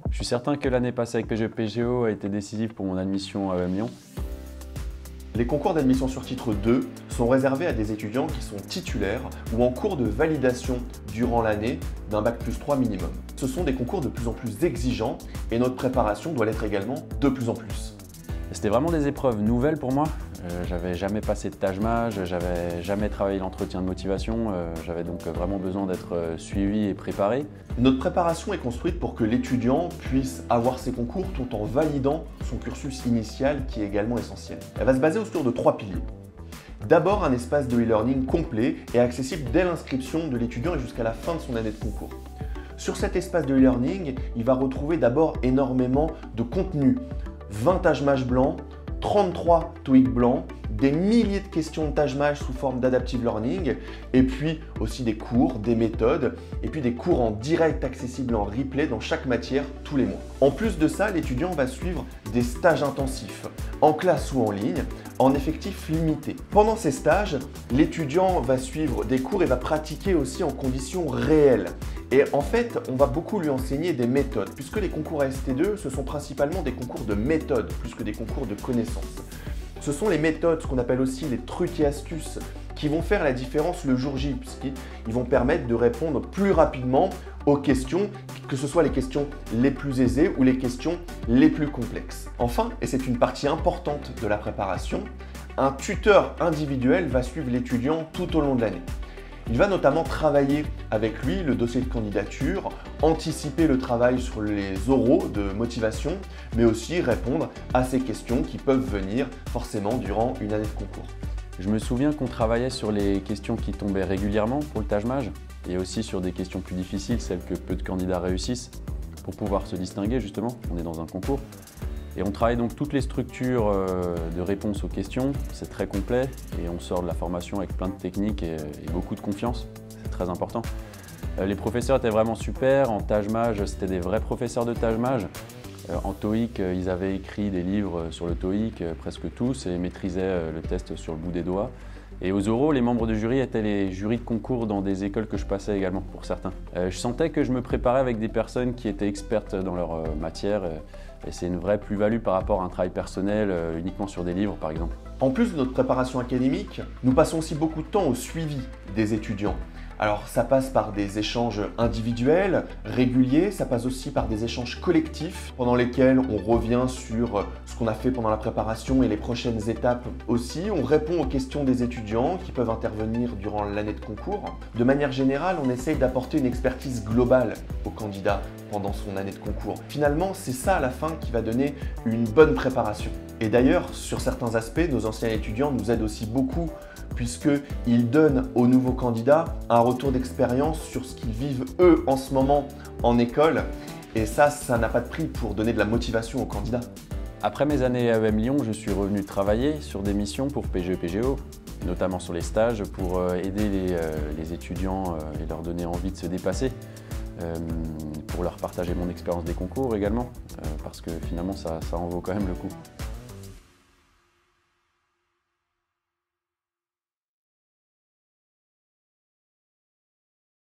Je suis certain que l'année passée avec PGE-PGO a été décisive pour mon admission à EM Lyon. Les concours d'admission sur titre 2 sont réservés à des étudiants qui sont titulaires ou en cours de validation durant l'année d'un Bac+3 minimum. Ce sont des concours de plus en plus exigeants et notre préparation doit l'être également de plus en plus. C'était vraiment des épreuves nouvelles pour moi. J'avais jamais passé de Taj-Maj, j'avais jamais travaillé l'entretien de motivation, j'avais donc vraiment besoin d'être suivi et préparé. Notre préparation est construite pour que l'étudiant puisse avoir ses concours tout en validant son cursus initial qui est également essentiel. Elle va se baser autour de 3 piliers. D'abord, un espace de e-learning complet et accessible dès l'inscription de l'étudiant et jusqu'à la fin de son année de concours. Sur cet espace de e-learning, il va retrouver d'abord énormément de contenu. 20 Taj-Maj blancs, 33 TOEIC blancs, des milliers de questions de Taj-Maj sous forme d'adaptive learning, et puis aussi des cours, des méthodes, et puis des cours en direct accessibles en replay dans chaque matière tous les mois. En plus de ça, l'étudiant va suivre des stages intensifs, en classe ou en ligne, en effectif limité. Pendant ces stages, l'étudiant va suivre des cours et va pratiquer aussi en conditions réelles. Et en fait, on va beaucoup lui enseigner des méthodes, puisque les concours AST2, ce sont principalement des concours de méthode, plus que des concours de connaissances. Ce sont les méthodes, ce qu'on appelle aussi les trucs et astuces, qui vont faire la différence le jour J, puisqu'ils vont permettre de répondre plus rapidement aux questions, que ce soit les questions les plus aisées ou les questions les plus complexes. Enfin, et c'est une partie importante de la préparation, un tuteur individuel va suivre l'étudiant tout au long de l'année. Il va notamment travailler avec lui le dossier de candidature, anticiper le travail sur les oraux de motivation, mais aussi répondre à ces questions qui peuvent venir forcément durant une année de concours. Je me souviens qu'on travaillait sur les questions qui tombaient régulièrement pour le Taj-Maj et aussi sur des questions plus difficiles, celles que peu de candidats réussissent, pour pouvoir se distinguer justement, on est dans un concours. Et on travaille donc toutes les structures de réponse aux questions, c'est très complet et on sort de la formation avec plein de techniques et beaucoup de confiance, c'est très important. Les professeurs étaient vraiment super, en Taj-Maj c'était des vrais professeurs de Taj-Maj. En TOEIC, ils avaient écrit des livres sur le TOEIC, presque tous, et maîtrisaient le test sur le bout des doigts. Et aux oraux, les membres du jury étaient les jurys de concours dans des écoles que je passais également, pour certains. Je sentais que je me préparais avec des personnes qui étaient expertes dans leur matière, et c'est une vraie plus-value par rapport à un travail personnel uniquement sur des livres, par exemple. En plus de notre préparation académique, nous passons aussi beaucoup de temps au suivi des étudiants. Alors ça passe par des échanges individuels, réguliers, ça passe aussi par des échanges collectifs pendant lesquels on revient sur ce qu'on a fait pendant la préparation et les prochaines étapes aussi. On répond aux questions des étudiants qui peuvent intervenir durant l'année de concours. De manière générale, on essaye d'apporter une expertise globale au candidat pendant son année de concours. Finalement, c'est ça à la fin qui va donner une bonne préparation. Et d'ailleurs, sur certains aspects, nos anciens étudiants nous aident aussi beaucoup puisqu'ils donnent aux nouveaux candidats un retour d'expérience sur ce qu'ils vivent eux en ce moment en école. Et ça n'a pas de prix pour donner de la motivation aux candidats. Après mes années à EM Lyon, je suis revenu travailler sur des missions pour PGE-PGO, notamment sur les stages, pour aider les étudiants et leur donner envie de se dépasser, pour leur partager mon expérience des concours également, parce que finalement ça en vaut quand même le coup.